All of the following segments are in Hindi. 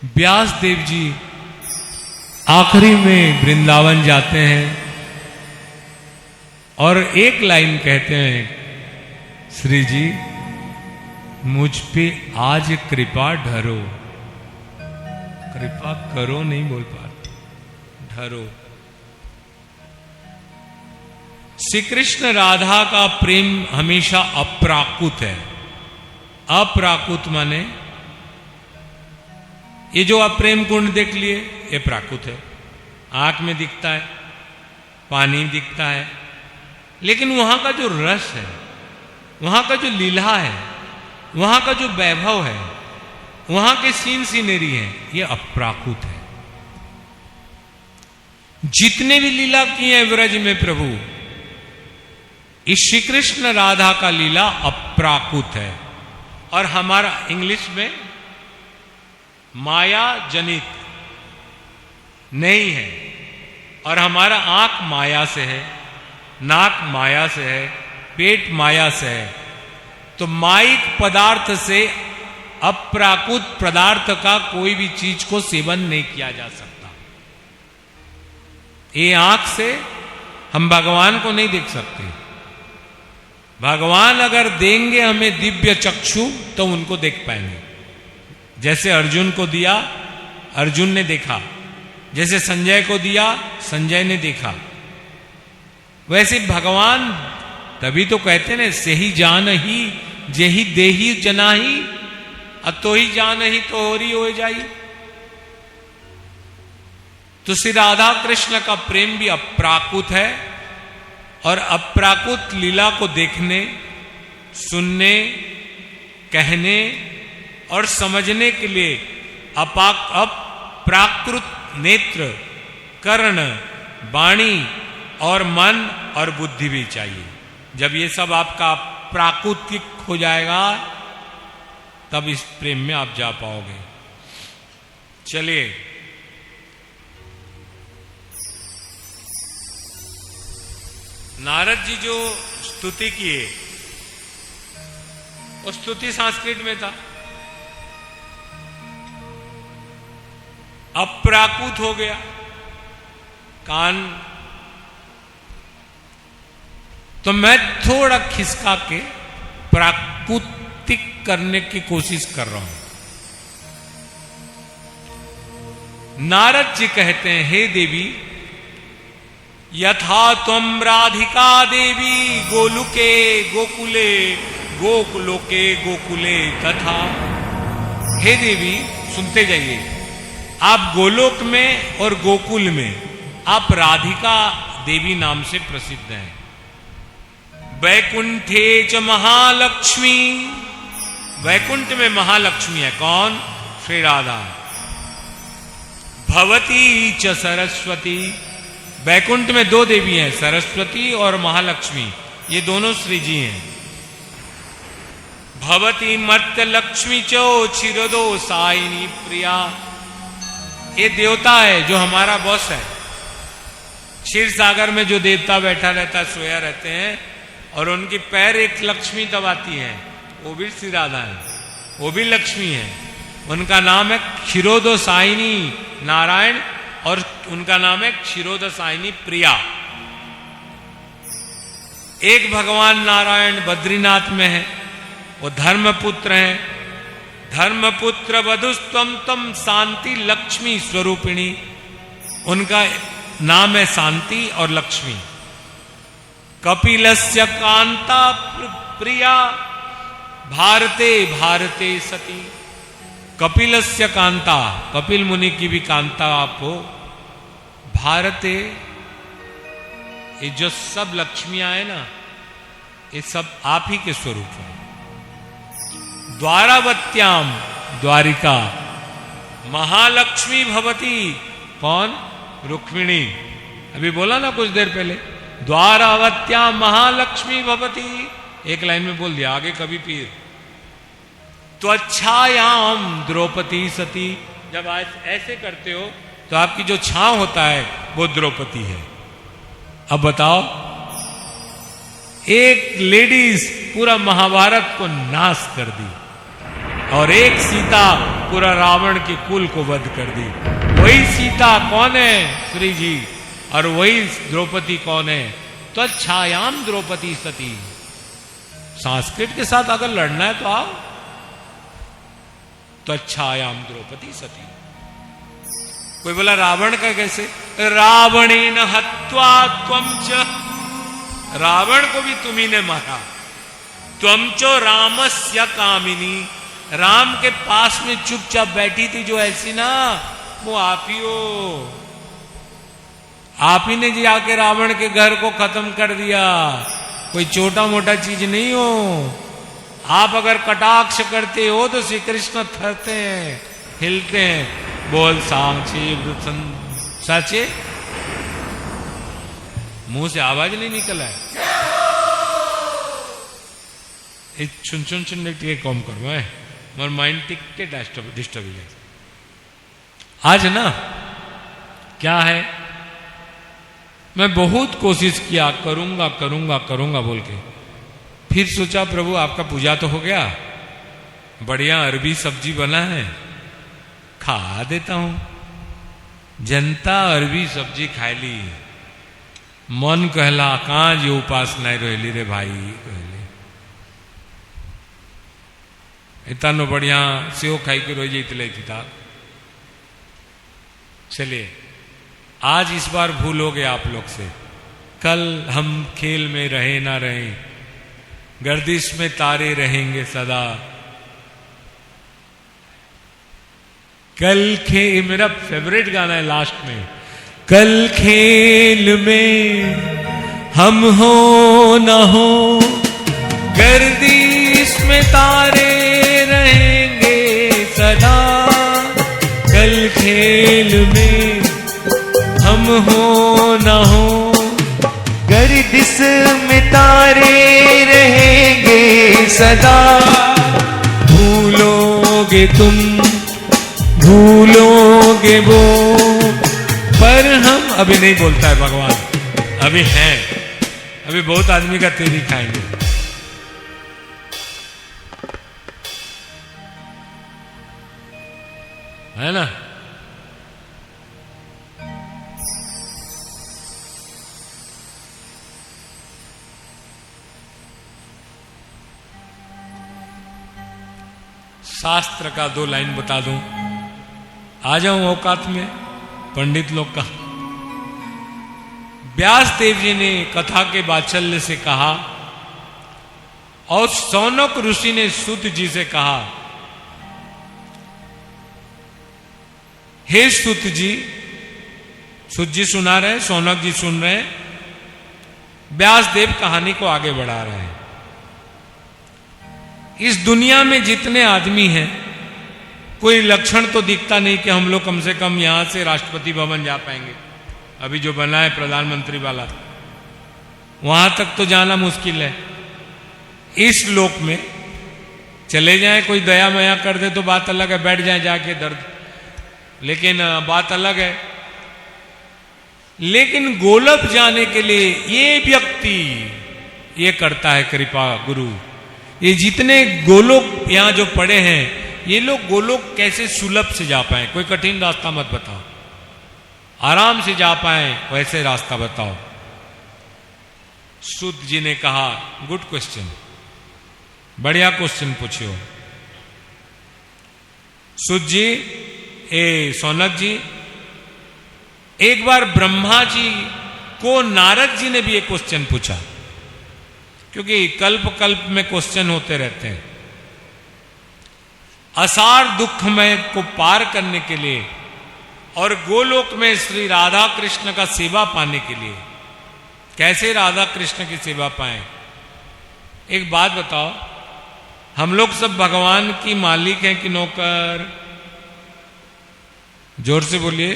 व्यास देव जी आखिरी में वृंदावन जाते हैं और एक लाइन कहते हैं, श्री जी मुझ पे आज कृपा ढरो। कृपा करो नहीं बोल पाते, ढरो। श्री कृष्ण राधा का प्रेम हमेशा अप्राकृत है। अप्राकृत माने ये जो आप प्रेम कुंड देख लिए ये प्राकृत है, आंख में दिखता है, पानी दिखता है, लेकिन वहां का जो रस है, वहां का जो लीला है, वहां का जो वैभव है, वहां के सीन सीनरी है, ये अप्राकृत है। जितने भी लीला किए हैं व्रज में प्रभु, इस श्री कृष्ण राधा का लीला अप्राकृत है। और हमारा इंग्लिश में माया जनित नहीं है, और हमारा आंख माया से है, नाक माया से है, पेट माया से है। तो माइक पदार्थ से अप्राकृत पदार्थ का कोई भी चीज को सेवन नहीं किया जा सकता। ये आंख से हम भगवान को नहीं देख सकते। भगवान अगर देंगे हमें दिव्य चक्षु तो उनको देख पाएंगे। जैसे अर्जुन को दिया, अर्जुन ने देखा। जैसे संजय को दिया, संजय ने देखा। वैसे भगवान तभी तो कहते ना, सही जान ही जेही देही जनाही, अतो ही जान ही तो होरी हो जाई। तो श्री राधा कृष्ण का प्रेम भी अप्राकृत है, और अप्राकृत लीला को देखने, सुनने, कहने और समझने के लिए अप्राकृत नेत्र, कर्ण, वाणी और मन और बुद्धि भी चाहिए। जब ये सब आपका प्राकृतिक हो जाएगा तब इस प्रेम में आप जा पाओगे। चलिए, नारद जी जो स्तुति किए, वो स्तुति संस्कृत में था। अप्राकृत हो गया कान, तो मैं थोड़ा खिसका के प्राकृतिक करने की कोशिश कर रहा हूं। नारद जी कहते हैं, हे देवी, यथा त्वं राधिका देवी गोलुके गोकुले गोकुलोके गोकुले तथा। हे देवी, सुनते जाइए, आप गोलोक में और गोकुल में आप राधिका देवी नाम से प्रसिद्ध हैं। वैकुंठे च महालक्ष्मी, वैकुंठ में महालक्ष्मी है। कौन? श्री राधा। भवती च सरस्वती, वैकुंठ में दो देवी हैं, सरस्वती और महालक्ष्मी, ये दोनों श्री जी हैं। भवती मर्त्य लक्ष्मी चो क्षीरोदो साइनी प्रिया, ये देवता है जो हमारा बॉस है। क्षीर सागर में जो देवता बैठा रहता है, सोया रहते हैं, और उनकी पैर एक लक्ष्मी दबाती है, वो भी श्री राधा है, वो भी लक्ष्मी है। उनका नाम है क्षीरोदसायिनी नारायण, और उनका नाम है क्षीरोदसायिनी प्रिया। एक भगवान नारायण बद्रीनाथ में है, वो धर्मपुत्र हैं। धर्मपुत्र वधुस्त्वम तम शांति लक्ष्मी स्वरूपिणी, उनका नाम है शांति और लक्ष्मी। कपिलस्य कांता प्रिया भारते भारते सती, कपिलस्य कांता, कपिल मुनि की भी कांता आप हो। भारते, ये जो सब लक्ष्मियां है ना, ये सब आप ही के स्वरूप है। द्वारावत्याम, द्वारिका, महालक्ष्मी भवती, कौन? रुक्मिणी। अभी बोला ना कुछ देर पहले, द्वारावत्याम महालक्ष्मी भवती, एक लाइन में बोल दिया, आगे कभी पीर। त्वच्छायाम द्रौपदी सती, जब आप ऐसे करते हो तो आपकी जो छांव होता है वो द्रौपदी है। अब बताओ, एक लेडीज पूरा महाभारत को नाश कर दी, और एक सीता पूरा रावण के कुल को वध कर दी। वही सीता कौन है? श्री जी। और वही द्रौपदी कौन है? तो छायाम द्रौपदी सती। संस्कृत के साथ अगर लड़ना है तो आओ। तो छायाम द्रौपदी सती। कोई बोला रावण का कैसे? रावणेन हत्वा त्वं च, रावण को भी तुम्ही ने मारा। त्वं चो रामस्य कामिनी, राम के पास में चुपचाप बैठी थी जो ऐसी ना, वो आप ही हो। आप ही ने जी आके रावण के घर को खत्म कर दिया। कोई छोटा मोटा चीज नहीं हो। आप अगर कटाक्ष करते हो तो श्री कृष्ण थरते हैं, हिलते हैं। बोल सांचे साचे, मुंह से आवाज नहीं निकला है। छुन छुन छुन टिके कम करो है, मोर माइंड टिके डिस्टर्ब है। आज ना क्या है, मैं बहुत कोशिश किया करूंगा करूंगा करूंगा बोल के, फिर सोचा प्रभु आपका पूजा तो हो गया, बढ़िया अरबी सब्जी बना है खा देता हूं। जनता अरबी सब्जी खाई ली, मन कहला कहां जो उपासना रोहली रे भाई कहले, इतना बढ़िया सेव खाई के रोई जाती था। चलिए आज इस बार भूल हो गया आप लोग से। कल हम खेल में रहे ना रहे, गर्दिश में तारे रहेंगे सदा। कल मेरा फेवरेट गाना है लास्ट में, कल खेल में हम हो ना हो, गर्दिश में तारे रहेंगे सदा। कल खेल में हम हो ना हो, गर्दिश में तारे रहेंगे सदा। भूलोगे तुम भूलोगे वो, पर हम अभी नहीं बोलता है भगवान, अभी हैं, अभी बहुत आदमी का तेरी खाएंगे। है ना? शास्त्र का 2 लाइन बता दूं, आ जाऊं औकात में पंडित लोग का। व्यास देव जी ने कथा के बात्सल्य से कहा और सौनक ऋषि ने सूत जी से कहा, हे सूत जी सुना रहे, सौनक जी सुन रहे, व्यास देव कहानी को आगे बढ़ा रहे हैं। इस दुनिया में जितने आदमी हैं, कोई लक्षण तो दिखता नहीं कि हम लोग कम से कम यहां से राष्ट्रपति भवन जा पाएंगे। अभी जो बना है प्रधानमंत्री वाला, वहां तक तो जाना मुश्किल है। इस लोक में चले जाएं, कोई दया मया कर दे तो बात अलग है, बैठ जाए जाके दर्द, लेकिन बात अलग है। लेकिन गोलोक जाने के लिए ये व्यक्ति ये करता है कृपा गुरु। ये जितने गोलोक यहां जो पड़े हैं, ये लोग गोलोक कैसे सुलभ से जा पाए, कोई कठिन रास्ता मत बताओ, आराम से जा पाए वैसे रास्ता बताओ। सूत जी ने कहा, गुड क्वेश्चन, बढ़िया क्वेश्चन पूछियो। सूत जी, सौनक जी, एक बार ब्रह्मा जी को नारद जी ने भी एक क्वेश्चन पूछा, क्योंकि कल्प कल्प में क्वेश्चन होते रहते हैं। असार दुखमय को पार करने के लिए और गोलोक में श्री राधा कृष्ण का सेवा पाने के लिए कैसे राधा कृष्ण की सेवा पाएं। एक बात बताओ, हम लोग सब भगवान की मालिक हैं कि नौकर? जोर से बोलिए।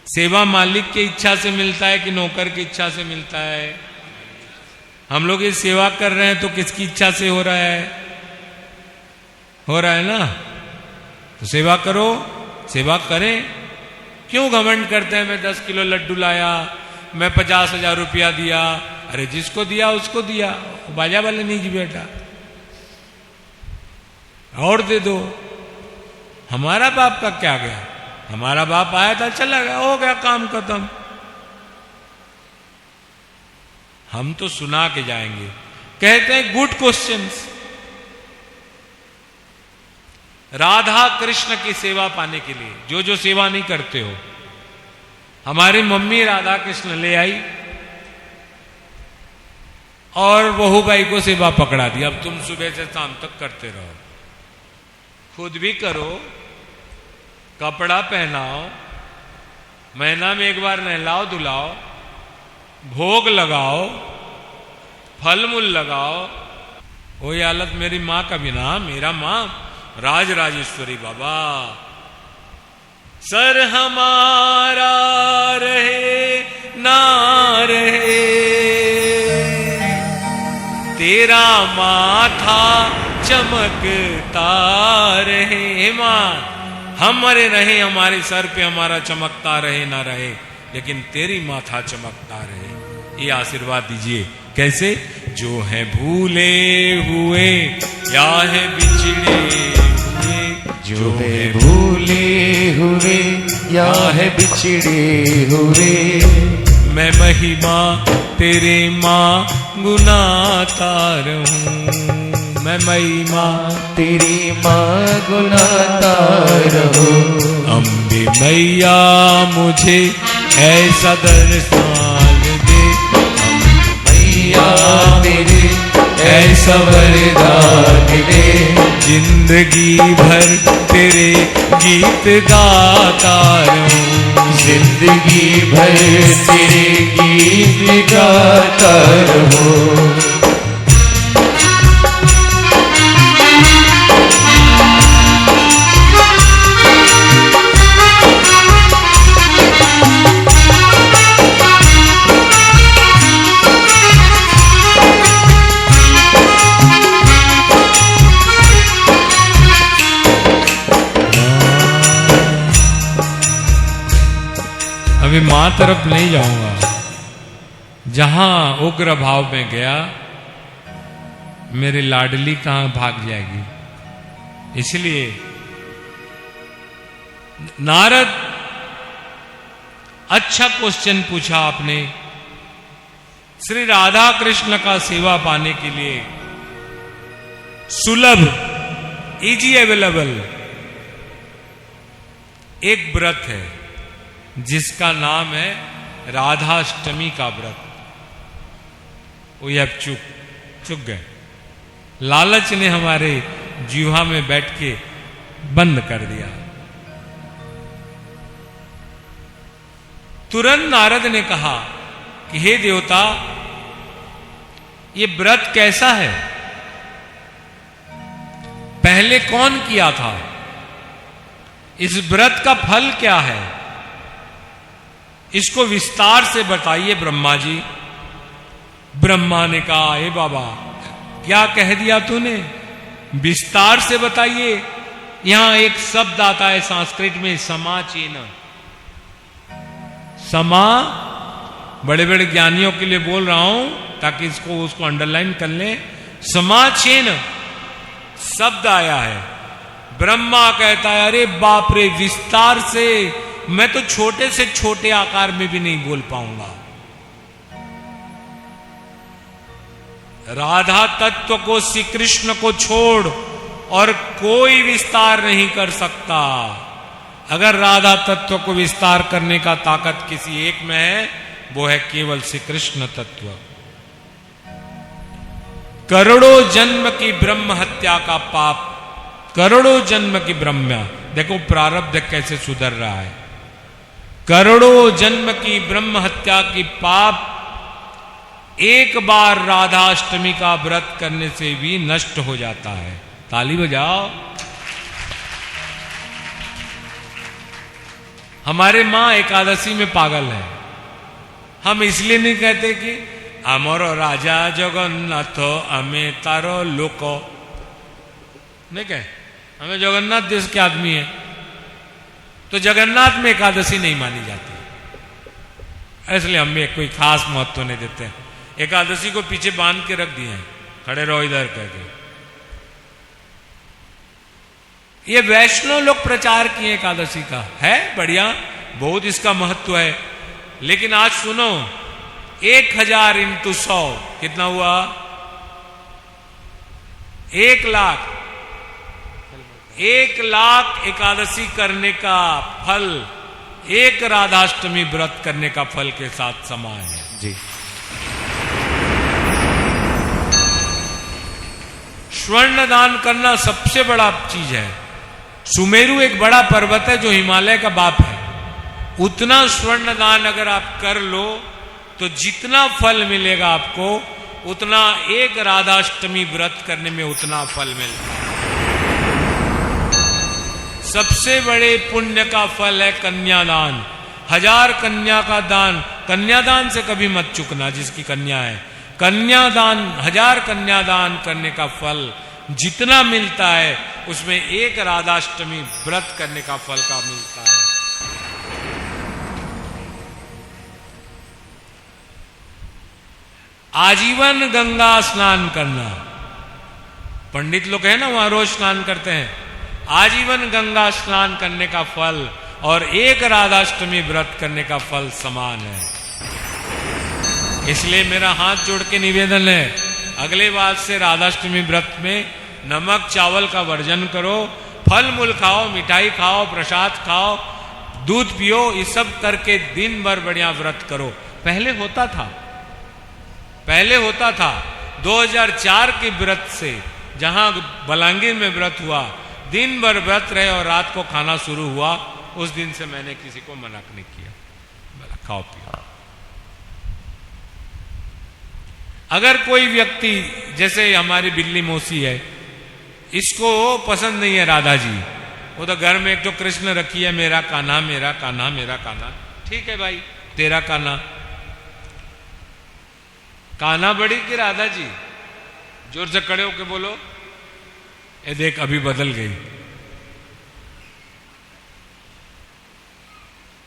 सेवा मालिक की इच्छा से मिलता है कि नौकर की इच्छा से मिलता है? हम लोग ये सेवा कर रहे हैं तो किसकी इच्छा से हो रहा है? हो रहा है ना? तो सेवा करो, सेवा करें। क्यों घमंड करते हैं मैं 10 किलो लड्डू लाया, मैं 50,000 रुपया दिया? अरे जिसको दिया उसको दिया, बाजा वाले नहीं जी बेटा। और दे दो। हमारा बाप का क्या गया, हमारा बाप आया था चला गया, हो गया काम खत्म। हम तो सुना के जाएंगे। कहते हैं गुड क्वेश्चंस। राधा कृष्ण की सेवा पाने के लिए जो जो सेवा नहीं करते हो, हमारी मम्मी राधा कृष्ण ले आई और बहूबाई को सेवा पकड़ा दी। अब तुम सुबह से शाम तक करते रहो, खुद भी करो, कपड़ा पहनाओ, महीना में एक बार नहलाओ धुलाओ, भोग लगाओ, फल मूल लगाओ। वही हालत मेरी माँ का भी ना, मेरा माँ राज राजेश्वरी बाबा। सर हमारा रहे ना रहे, तेरा माथा चमकता रहे। माँ हमारे रहे, हमारे सर पे हमारा चमकता रहे ना रहे, लेकिन तेरी माथा चमकता रहे। ये आशीर्वाद दीजिए। कैसे? जो है भूले हुए या है बिछड़े हुए, जो है भूले हुए या है बिछड़े हुए, मैं महिमा तेरे माँ गुनाता रहूं। मैं महिमा तेरी माँ गुनाता रहो। अम्बे मैया मुझे ऐसा दर्शन दे, मैया मेरे ऐसा वरदान दे, जिंदगी भर तेरे गीत गाता रहूं। जिंदगी भर तेरे गीत गाता रहो। अभी मां तरफ नहीं जाऊंगा, जहां उग्र भाव में गया मेरी लाडली कहां भाग जाएगी। इसलिए नारद, अच्छा क्वेश्चन पूछा आपने। श्री राधा कृष्ण का सेवा पाने के लिए सुलभ, इजी अवेलेबल एक व्रत है जिसका नाम है राधाष्टमी का व्रत। वो अब चुक गए, लालच ने हमारे जीवा में बैठ के बंद कर दिया। तुरंत नारद ने कहा कि हे देवता, ये व्रत कैसा है, पहले कौन किया था, इस व्रत का फल क्या है, इसको विस्तार से बताइए ब्रह्मा जी। ब्रह्मा ने कहा, हे बाबा क्या कह दिया तूने, विस्तार से बताइए। यहां एक शब्द आता है संस्कृत में, समाचीन। समा, बड़े बड़े ज्ञानियों के लिए बोल रहा हूं ताकि उसको अंडरलाइन कर लें। समाचीन शब्द आया है। ब्रह्मा कहता है, अरे बाप रे, विस्तार से, मैं तो छोटे से छोटे आकार में भी नहीं बोल पाऊंगा। राधा तत्व को, श्री कृष्ण को छोड़ और कोई विस्तार नहीं कर सकता। अगर राधा तत्व को विस्तार करने का ताकत किसी एक में है, वो है केवल श्री कृष्ण तत्व। करोड़ों जन्म की ब्रह्म हत्या का पाप, करोड़ों जन्म की ब्रह्म, देखो प्रारब्ध कैसे सुधर रहा है। करोड़ों जन्म की ब्रह्म हत्या की पाप एक बार राधाष्टमी का व्रत करने से भी नष्ट हो जाता है। ताली बजाओ। हमारे मां एकादशी में पागल है। हम इसलिए नहीं कहते कि अमरो राजा जगन्नाथ हमें तारो लोको, नहीं कहे, हमें जगन्नाथ देश के आदमी है तो जगन्नाथ में एकादशी नहीं मानी जाती, इसलिए हम भी कोई खास महत्व नहीं देते हैं। एकादशी को पीछे बांध के रख दिए हैं, खड़े रहो इधर करके। ये वैष्णव लोग प्रचार किए एकादशी का, है बढ़िया, बहुत इसका महत्व है। लेकिन आज सुनो, 1000 इंटू 100 कितना हुआ? 1,00,000। 1,00,000 एकादशी करने का फल एक राधाष्टमी व्रत करने का फल के साथ समान है जी। स्वर्ण दान करना सबसे बड़ा चीज है। सुमेरु एक बड़ा पर्वत है जो हिमालय का बाप है। उतना स्वर्ण दान अगर आप कर लो तो जितना फल मिलेगा आपको, उतना एक राधाष्टमी व्रत करने में उतना फल मिलता है। सबसे बड़े पुण्य का फल है कन्यादान। 1000 कन्या का दान, कन्यादान से कभी मत चूकना जिसकी कन्या है। कन्यादान, 1000 कन्यादान करने का फल जितना मिलता है उसमें एक राधाष्टमी व्रत करने का फल का मिलता है। आजीवन गंगा स्नान करना, पंडित लोग हैं ना वहां रोज स्नान करते हैं। आजीवन गंगा स्नान करने का फल और एक राधाष्टमी व्रत करने का फल समान है। इसलिए मेरा हाथ जोड़ के निवेदन है, अगले बार से राधाष्टमी व्रत में नमक चावल का वर्जन करो, फल मूल खाओ, मिठाई खाओ, प्रसाद खाओ, दूध पियो, ये सब करके दिन भर बढ़िया व्रत करो। पहले होता था 2004 के व्रत से, जहां बलांगीर में व्रत हुआ, दिन भर व्रत रहे और रात को खाना शुरू हुआ, उस दिन से मैंने किसी को मना नहीं किया, बोला खाओ पियो। अगर कोई व्यक्ति, जैसे हमारी बिल्ली मौसी है, इसको पसंद नहीं है राधा जी, वो तो घर में एक तो कृष्ण रखी है, मेरा कान्हा मेरा कान्हा मेरा कान्हा। ठीक है भाई, तेरा कान्हा। कान्हा बड़ी कि राधा जी? जोर से खड़े होके बोलो। ये देख अभी बदल गई।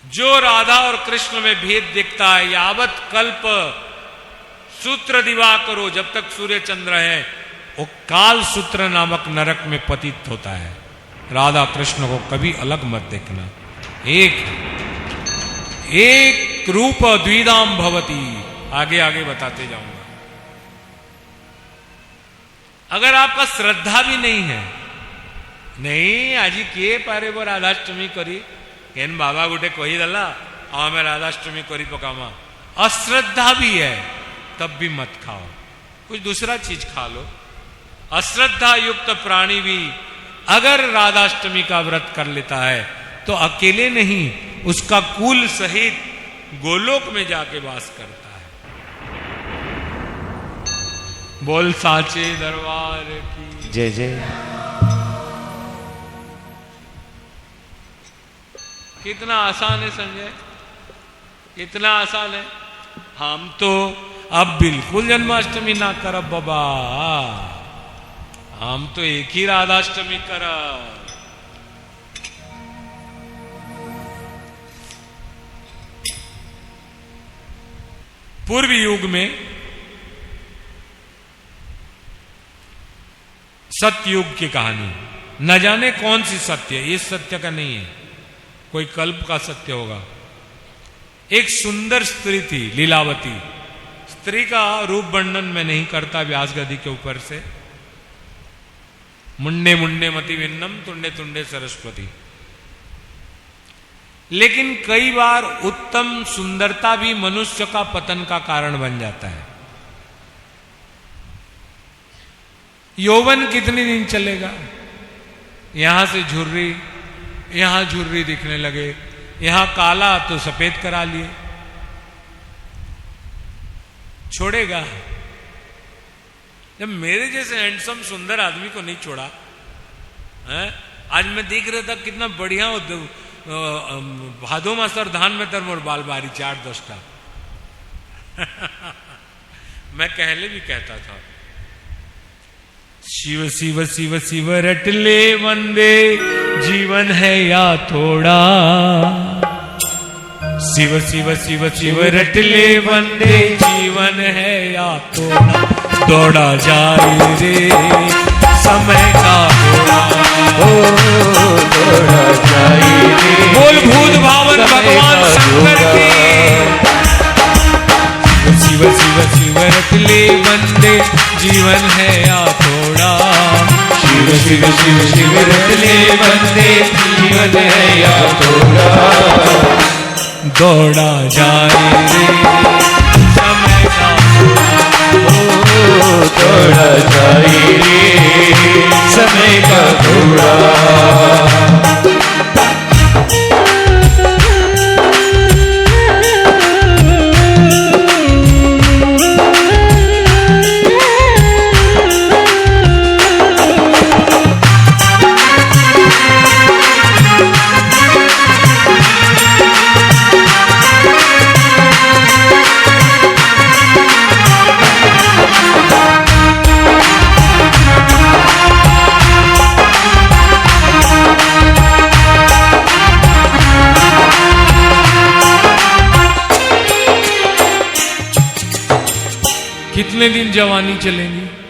जो राधा और कृष्ण में भेद दिखता है, यावत कल्प सूत्र दिवा करो, जब तक सूर्य चंद्र है वो काल सूत्र नामक नरक में पतित होता है। राधा कृष्ण को कभी अलग मत देखना। एक रूप द्विधाम भवती, आगे आगे बताते जाऊंगा। अगर आपका श्रद्धा भी नहीं है, नहीं आजी किए पारे वो राधाष्टमी करी, केन बाबा गुटे कही दला हमें राधाष्टमी करी पकामा, अश्रद्धा भी है तब भी मत खाओ, कुछ दूसरा चीज खा लो। अश्रद्धा युक्त प्राणी भी अगर राधाष्टमी का व्रत कर लेता है तो अकेले नहीं, उसका कुल सहित गोलोक में जाके वास करता है। बोल साचे दरबार की जय जय। कितना आसान है संजय, कितना आसान है। हम तो अब बिल्कुल जन्माष्टमी ना करब बाबा, हम तो एक ही राधाष्टमी करब। पूर्व युग में, सत्ययुग की कहानी, न जाने कौन सी सत्य, इस सत्य का नहीं है, कोई कल्प का सत्य होगा। एक सुंदर स्त्री थी, लीलावती। स्त्री का रूप वर्णन मैं नहीं करता व्यास गद्दी के ऊपर से। मुंडे मुंडे मति विन्नम, तुंडे तुंडे सरस्वती। लेकिन कई बार उत्तम सुंदरता भी मनुष्य का पतन का कारण बन जाता है। यौवन कितने दिन चलेगा? यहां से झुर्री, यहां झुर्री दिखने लगे, यहां काला तो सफेद करा लिए, छोड़ेगा? जब मेरे जैसे हैंडसम सुंदर आदमी को नहीं छोड़ा है? आज मैं देख रहा था कितना बढ़िया भादो मास्टर धान में तर मोर बाल बारी 4-10 का मैं कहले भी कहता था, शिव शिव शिव शिव रट ले वंदे, जीवन है या थोड़ा। शिव शिव शिव शिव रट ले वंदे, जीवन है या थोड़ा। दौड़ा जाए रे समय का घोड़ा। दौड़ा जाए रे बोल भूत भावन भगवान शंकर की। शिव शिव शिव रख ले बंदे जीवन है या थोड़ा। शिव शिव शिव शिव रख ले बंदे जीवन है या थोड़ा। दौड़ा जाए रे समय का दौड़ा जाए रे समय का घोड़ा। कितने दिन जवानी चलेंगी?